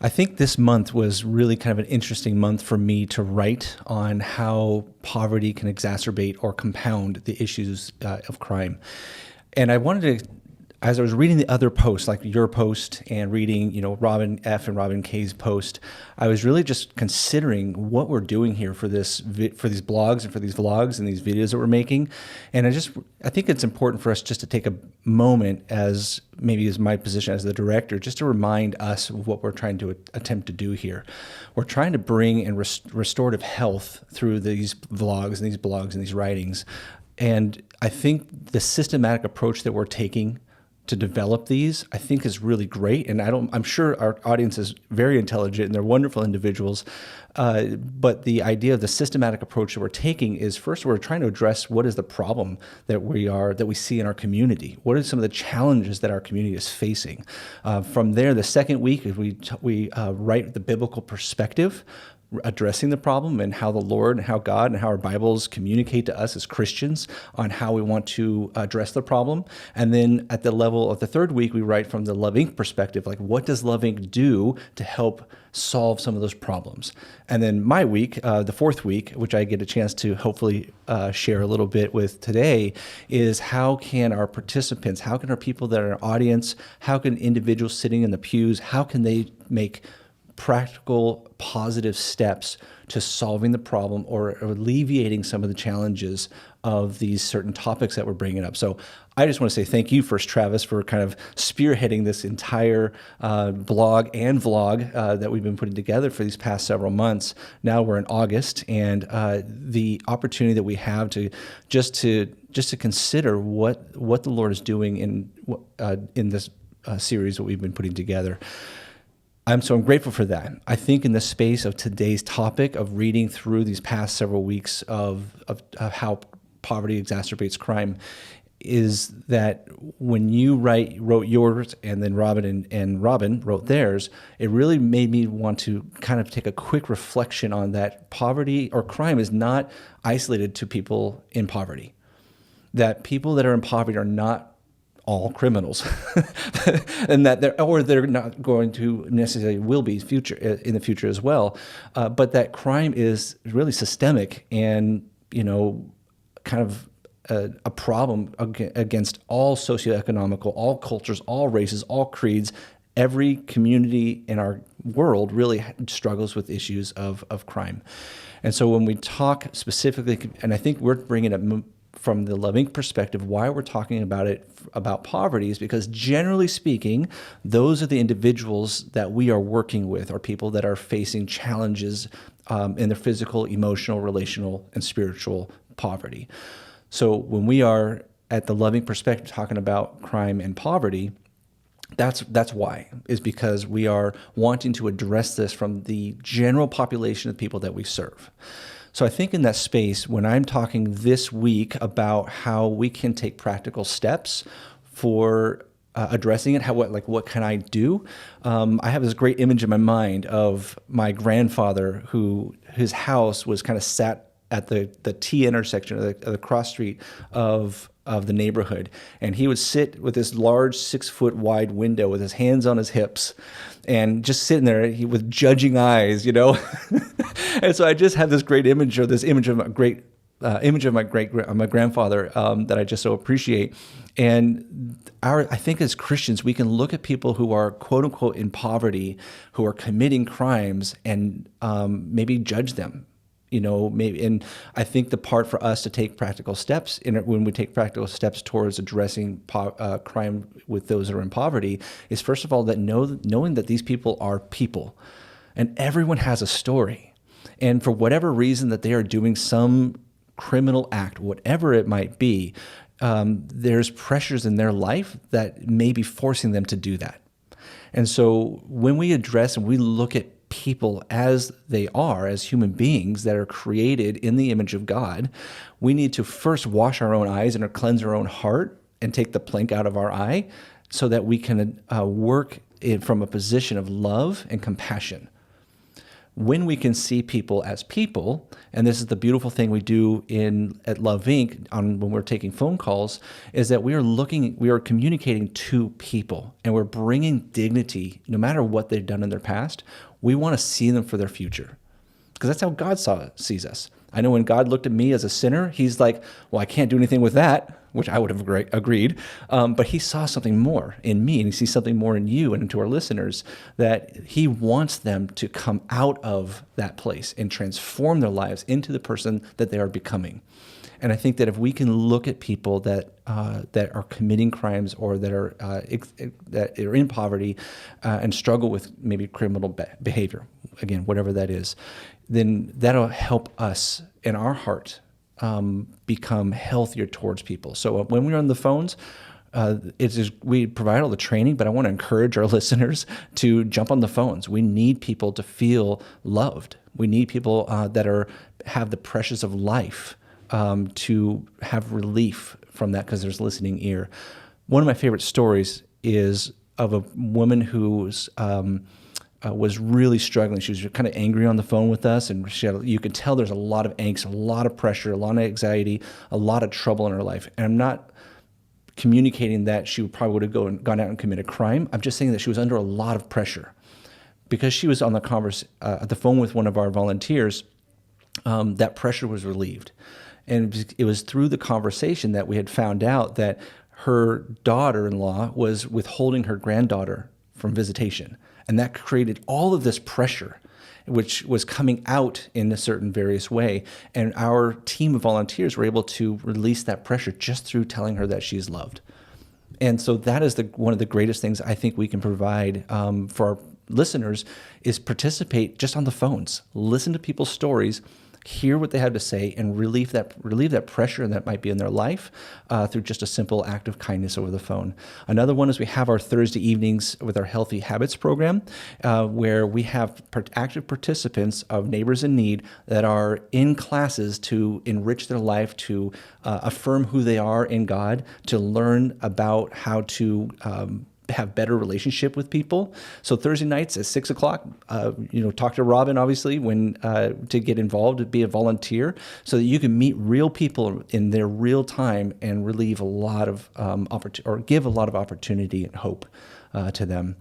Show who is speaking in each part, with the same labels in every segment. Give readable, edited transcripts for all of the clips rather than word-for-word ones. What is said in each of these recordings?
Speaker 1: I think this month was really kind of an interesting month for me to write on how poverty can exacerbate or compound the issues of crime. And I wanted to, as I was reading the other posts, like your post and reading, Robin F. and Robin K.'s post, I was really just considering what we're doing here for this, for these blogs and for these vlogs and these videos that we're making. And I think it's important for us just to take a moment as my position as the director, just to remind us of what we're trying to attempt to do here. We're trying to bring in restorative health through these vlogs and these blogs and these writings. And I think the systematic approach that we're taking to develop these, I think is really great. And I'm sure our audience is very intelligent and they're wonderful individuals. But the idea of the systematic approach that we're taking is, first, we're trying to address what is the problem that we see in our community. What are some of the challenges that our community is facing? From there, the second week, we write the biblical perspective, addressing the problem and how the Lord and how God and how our Bibles communicate to us as Christians on how we want to address the problem. And then at the level of the third week, we write from the Love Inc. perspective, like what does Love Inc. do to help solve some of those problems? And then my week, the fourth week, which I get a chance to hopefully share a little bit with today, is how can our participants, how can our people that are in our audience, how can individuals sitting in the pews, how can they make practical, positive steps to solving the problem or alleviating some of the challenges of these certain topics that we're bringing up. So I just want to say thank you first, Travis, for kind of spearheading this entire blog and vlog that we've been putting together for these past several months. Now we're in August, and the opportunity that we have to consider what the Lord is doing in this series that we've been putting together. I'm grateful for that. I think in the space of today's topic of reading through these past several weeks of how poverty exacerbates crime, is that when you wrote yours and then Robin and Robin wrote theirs, it really made me want to kind of take a quick reflection on that poverty or crime is not isolated to people in poverty. That people that are in poverty are not all criminals, and that they're not going to necessarily will be in the future as well. But that crime is really systemic and kind of a problem against all socioeconomical, all cultures, all races, all creeds. Every community in our world really struggles with issues of crime. And so when we talk specifically, and I think we're bringing it from the Love Inc. perspective, why we're talking about poverty is because, generally speaking, those are the individuals that we are working with, are people that are facing challenges in their physical, emotional, relational, and spiritual poverty. So when we are at the Love Inc. perspective talking about crime and poverty, that's why, is because we are wanting to address this from the general population of people that we serve. So I think in that space, when I'm talking this week about how we can take practical steps for addressing it, what can I do? I have this great image in my mind of my grandfather, who his house was kind of sat at the T intersection of the cross street of the neighborhood, and he would sit with this large 6-foot wide window with his hands on his hips and just sitting there with judging eyes, And so I just have this great image, or this image of my my grandfather that I just so appreciate. And I think as Christians, we can look at people who are quote unquote in poverty, who are committing crimes, and maybe judge them. Maybe, and I think the part for us to take practical steps when we take practical steps towards addressing crime with those that are in poverty is, first of all, that knowing that these people are people, and everyone has a story, and for whatever reason that they are doing some criminal act, whatever it might be, there's pressures in their life that may be forcing them to do that. And so when we address and we look at people as they are, as human beings that are created in the image of God, we need to first wash our own eyes and cleanse our own heart and take the plank out of our eye so that we can work from a position of love and compassion. when we can see people as people, and this is the beautiful thing we do at Love Inc. When we're taking phone calls, is that we are communicating to people, and we're bringing dignity, no matter what they've done in their past. We want to see them for their future, because that's how God sees us. I know when God looked at me as a sinner, he's like, well, I can't do anything with that, which I would have agreed. But he saw something more in me, and he sees something more in you and into our listeners, that he wants them to come out of that place and transform their lives into the person that they are becoming. And I think that if we can look at people that are committing crimes, or that are in poverty and struggle with maybe criminal behavior, again, whatever that is, then that'll help us in our heart become healthier towards people. So when we're on the phones, we provide all the training, but I want to encourage our listeners to jump on the phones. We need people to feel loved. We need people that have the pressures of life to have relief from that, because there's a listening ear. One of my favorite stories is of a woman who was really struggling. She was kind of angry on the phone with us, and you could tell there's a lot of angst, a lot of pressure, a lot of anxiety, a lot of trouble in her life. And I'm not communicating that she probably would have gone out and committed a crime. I'm just saying that she was under a lot of pressure because she was on the phone with one of our volunteers. That pressure was relieved. And it was through the conversation that we had found out that her daughter-in-law was withholding her granddaughter from visitation. And that created all of this pressure, which was coming out in a certain various way. And our team of volunteers were able to release that pressure just through telling her that she's loved. And so that is one of the greatest things I think we can provide for our listeners, is participate just on the phones. Listen to people's stories, hear what they have to say, and relieve that pressure that might be in their life through just a simple act of kindness over the phone. Another one is we have our Thursday evenings with our Healthy Habits program, where we have active participants of Neighbors in Need that are in classes to enrich their life, to affirm who they are in God, to learn about how to have better relationship with people. So Thursday nights at 6 o'clock, talk to Robin, obviously, to get involved, to be a volunteer, so that you can meet real people in their real time and relieve a lot of give a lot of opportunity and hope to them.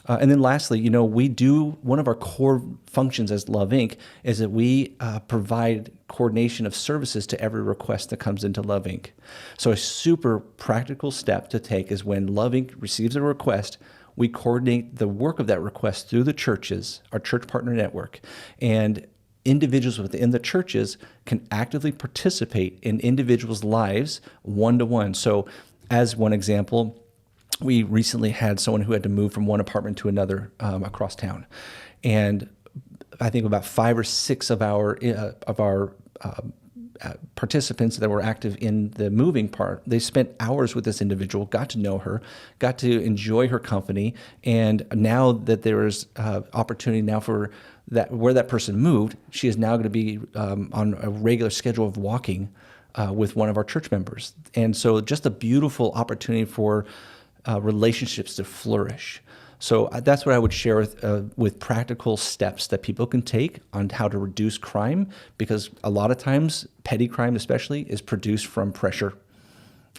Speaker 1: And then lastly, one of our core functions as Love Inc. is that we provide coordination of services to every request that comes into Love Inc. So a super practical step to take is when Love Inc. receives a request, we coordinate the work of that request through the churches, our church partner network, and individuals within the churches can actively participate in individuals' lives one-to-one. So as one example, we recently had someone who had to move from one apartment to another across town, and I think about 5 or 6 of our participants that were active in the moving part, they spent hours with this individual, got to know her, got to enjoy her company, and now that there is opportunity now for that, where that person moved, she is now going to be on a regular schedule of walking with one of our church members, and so just a beautiful opportunity for relationships to flourish. So that's what I would share with practical steps that people can take on how to reduce crime, because a lot of times, petty crime especially, is produced from pressure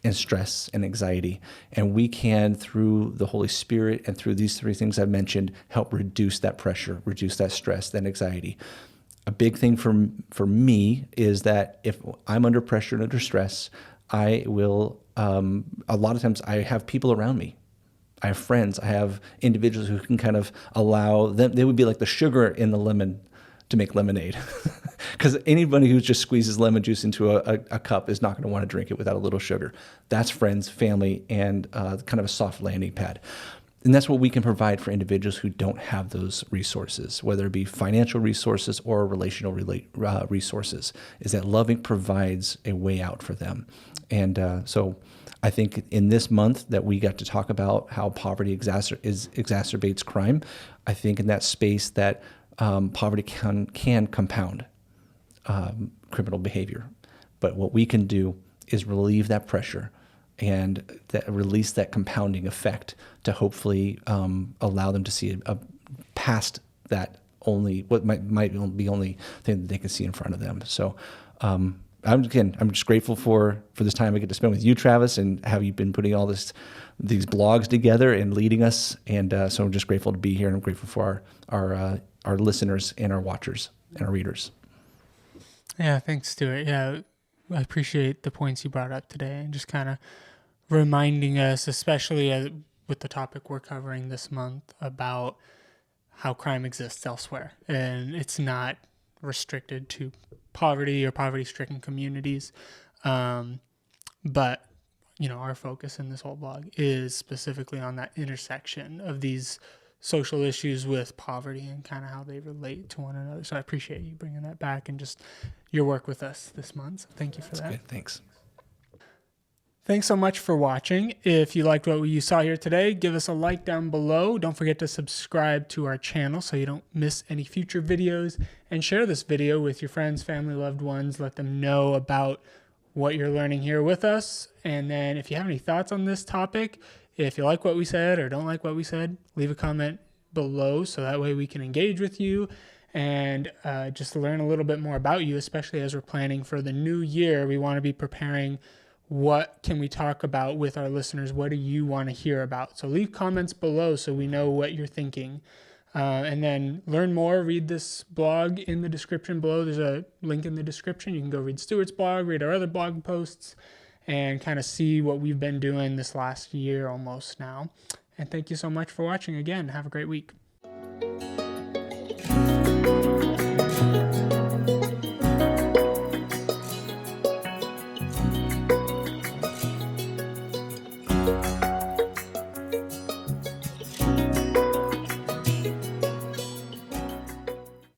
Speaker 1: and stress and anxiety. And we can, through the Holy Spirit and through these 3 things I've mentioned, help reduce that pressure, reduce that stress, that anxiety. A big thing for me is that if I'm under pressure and under stress, I will, a lot of times I have people around me. I have friends, I have individuals who can kind of allow them, they would be like the sugar in the lemon to make lemonade. Because anybody who just squeezes lemon juice into a cup is not going to want to drink it without a little sugar. That's friends, family, and kind of a soft landing pad. And that's what we can provide for individuals who don't have those resources, whether it be financial resources or relational resources, is that Love Inc. provides a way out for them. And so I think in this month that we got to talk about how poverty exacerbates crime, I think in that space that poverty can compound criminal behavior. But what we can do is relieve that pressure and release that compounding effect to hopefully allow them to see past that might be only thing that they can see in front of them. So I'm just grateful for this time I get to spend with you, Travis, and how you've been putting all these blogs together and leading us. And so I'm just grateful to be here, and I'm grateful for our listeners and our watchers and our readers.
Speaker 2: Yeah, thanks, Stuart. Yeah, I appreciate the points you brought up today, and just kind of reminding us, especially with the topic we're covering this month, about how crime exists elsewhere, and it's not restricted to poverty or poverty-stricken communities. But our focus in this whole blog is specifically on that intersection of these social issues with poverty and kind of how they relate to one another. So I appreciate you bringing that back and just your work with us this month. So thank you for that.
Speaker 1: Good. Thanks.
Speaker 2: Thanks so much for watching. If you liked what you saw here today, give us a like down below. Don't forget to subscribe to our channel so you don't miss any future videos, and share this video with your friends, family, loved ones. Let them know about what you're learning here with us. And then if you have any thoughts on this topic, if you like what we said or don't like what we said, leave a comment below so that way we can engage with you and just learn a little bit more about you, especially as we're planning for the new year. We want to be preparing what can we talk about with our listeners. What do you want to hear about? So leave comments below so we know what you're thinking. And then learn more, read this blog in the description below. There's a link in the description. You can go read Stuart's blog, read our other blog posts, and kind of see what we've been doing this last year almost now. And thank you so much for watching again. Have a great week.